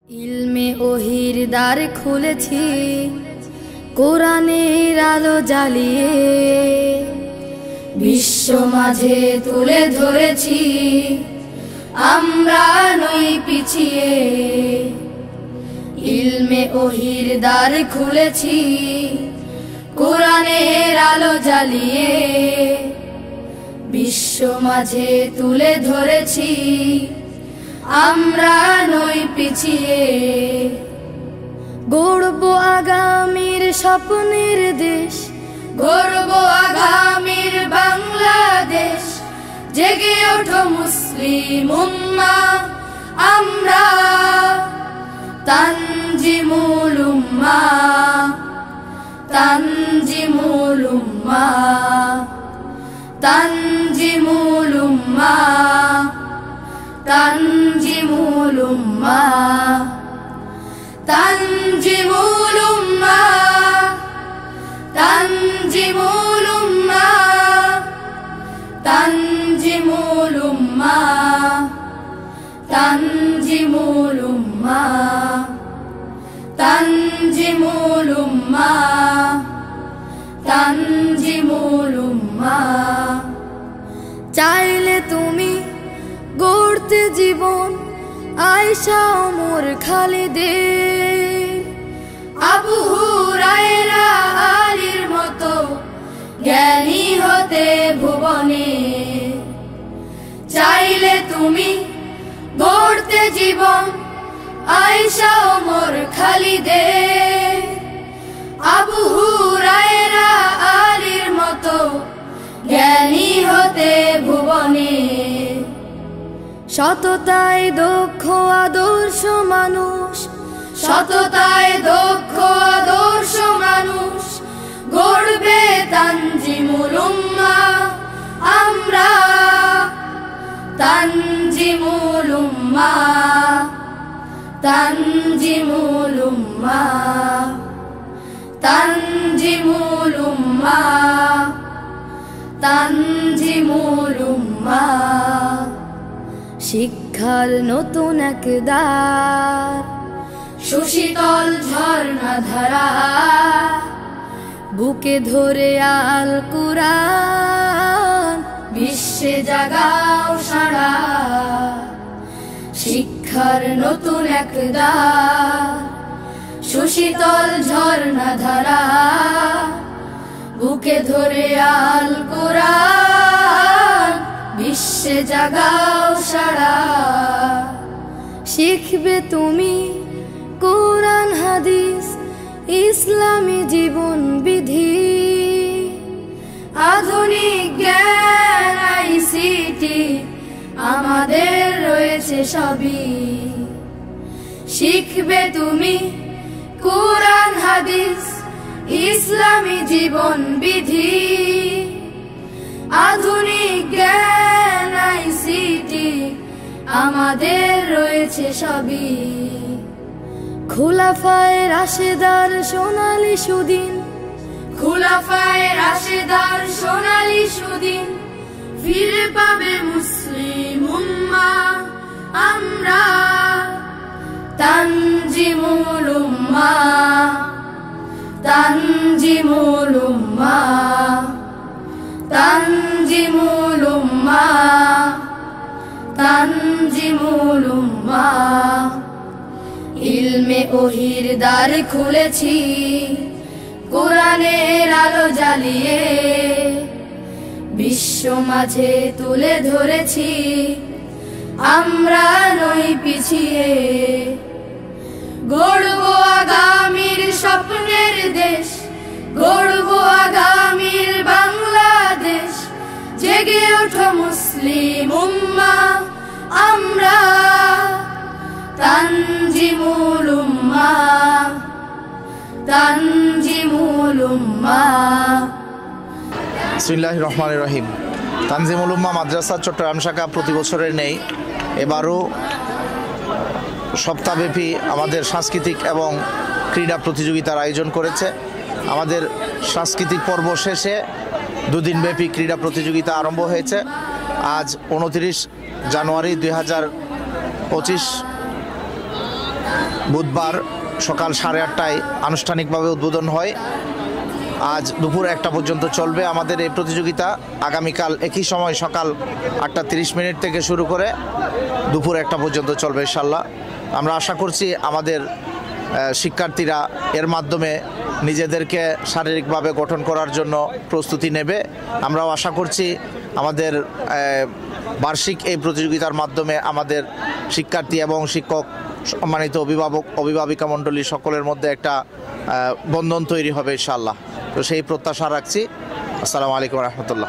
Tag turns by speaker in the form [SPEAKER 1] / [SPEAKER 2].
[SPEAKER 1] ইলমে ওহির দ্বার খুলেছি, কোরআনের আলো জ্বালিয়ে বিশ্ব মাঝে তুলে ধরেছি, আমরা নই পিছিয়ে। ইলমে ওহির দ্বার খুলেছি, কোরআনের আলো জ্বালিয়ে বিশ্ব মাঝে তুলে ধরেছি, আমরা নই পিছিয়ে। গড়ব আগামীর স্বপ্নের দেশ, গড়ব আগামীর বাংলাদেশ। জেগে ওঠো মুসলিম উম্মাহ, আমরা তানজিমুল উম্মাহ, তানজিমুল উম্মাহ, তানজিমুল উম্মাহ, তানজিমুল উম্মাহ, তানজিমুল উম্মাহ, তানজিমুল উম্মাহ, তানজিমুল উম্মাহ, তানজিমুল উম্মাহ, তানজিমুল উম্মাহ, তানজিমুল উম্মাহ। চাইলে তুমি গড়তে জীবন আয়েশা ওমর খালিদের, আবু হুরায়রা আলীর মতো জ্ঞানী হতে ভুবনে। চাইলে তুমি গড়তে জীবন আয়েশা ওমর খালিদের, আবু হুরায়রা আলীর মতো জ্ঞানী হতে ভুবনে। সততায় দক্ষ আদর্শ মানুষ, সততায় দক্ষ আদর্শ মানুষ গড়বে তানজিমুল উম্মাহ, আমরা তানজিমুল উম্মাহ, তানজিমুল উম্মাহ, তানজিমুল উম্মাহ, তানজিমুল উম্মাহ। শিক্ষার নতুন এক দ্বার, সুশীতল ঝর্ণা ধারা, বুকে ধরে আল কুরআন বিশ্বে জাগাও সারা। শিক্ষার নতুন এক দ্বার, সুশীতল ঝর্ণা ধারা, বুকে ধরে আল কুরআন বিশ্বে জাগাও সারা। শিখবে তুমি কোরআন হাদিস, ইসলামী জীবন বিধি, আধুনিক জ্ঞান আইসিটি আমাদের রয়েছে সবই। শিখবে তুমি কোরআন হাদিস, ইসলামী জীবন বিধি, আধুনিক জ্ঞান আইসিটি আমাদের রয়েছে সবই। খুলাফায়ে রাশেদার সোনালী সুদিন, খুলাফায়ে রাশেদার সোনালী সুদিন ফিরে পাবে মুসলিম উম্মাহ, আমরা তানজিমুল উম্মাহ, তানজিমুল উম্মাহ, তানজিমুল উম্মাহ, তানজিমুল উম্মাহ। ইলমে ওহির দ্বার খুলেছি, কোরআনের আলো জ্বালিয়ে বিশ্ব মাঝে তুলে ধরেছি, আমরা নই পিছিয়ে। গড়ব আগামীর স্বপ্নের দেশ, গড়ব আগামীর বাংলাদেশ। জেগে ওঠো মুসলিম উম্মাহ, আমরা তানজিমুল উম্মাহ, তানজিমুল উম্মাহ।
[SPEAKER 2] বিসমিল্লাহির রহমানির রহিম। তানজিমুল উম্মাহ মাদ্রাসা চট্টগ্রাম শাখা প্রতি বছরের নেই, এবারও সপ্তাহব্যাপী আমাদের সাংস্কৃতিক এবং ক্রীড়া প্রতিযোগিতার আয়োজন করেছে। আমাদের সাংস্কৃতিক পর্ব শেষে দুদিনব্যাপী ক্রীড়া প্রতিযোগিতা আরম্ভ হয়েছে। আজ 29 জানুয়ারি 2025 বুধবার সকাল 8:30টায় আনুষ্ঠানিকভাবে উদ্বোধন হয়। আজ দুপুর 1টা পর্যন্ত চলবে আমাদের এই প্রতিযোগিতা। আগামীকাল একই সময় সকাল 8:30 থেকে শুরু করে দুপুর 1টা পর্যন্ত চলবে ইনশাল্লাহ। আমরা আশা করছি আমাদের শিক্ষার্থীরা এর মাধ্যমে নিজেদেরকে শারীরিকভাবে গঠন করার জন্য প্রস্তুতি নেবে। আমরাও আশা করছি আমাদের বার্ষিক এই প্রতিযোগিতার মাধ্যমে আমাদের শিক্ষার্থী এবং শিক্ষক, সম্মানিত অভিভাবিকা মণ্ডলী সকলের মধ্যে একটা বন্ধন তৈরি হবে ইনশাআল্লাহ। তো সেই প্রত্যাশা রাখছি। আসসালামু আলাইকুম রহমতুল্লাহ।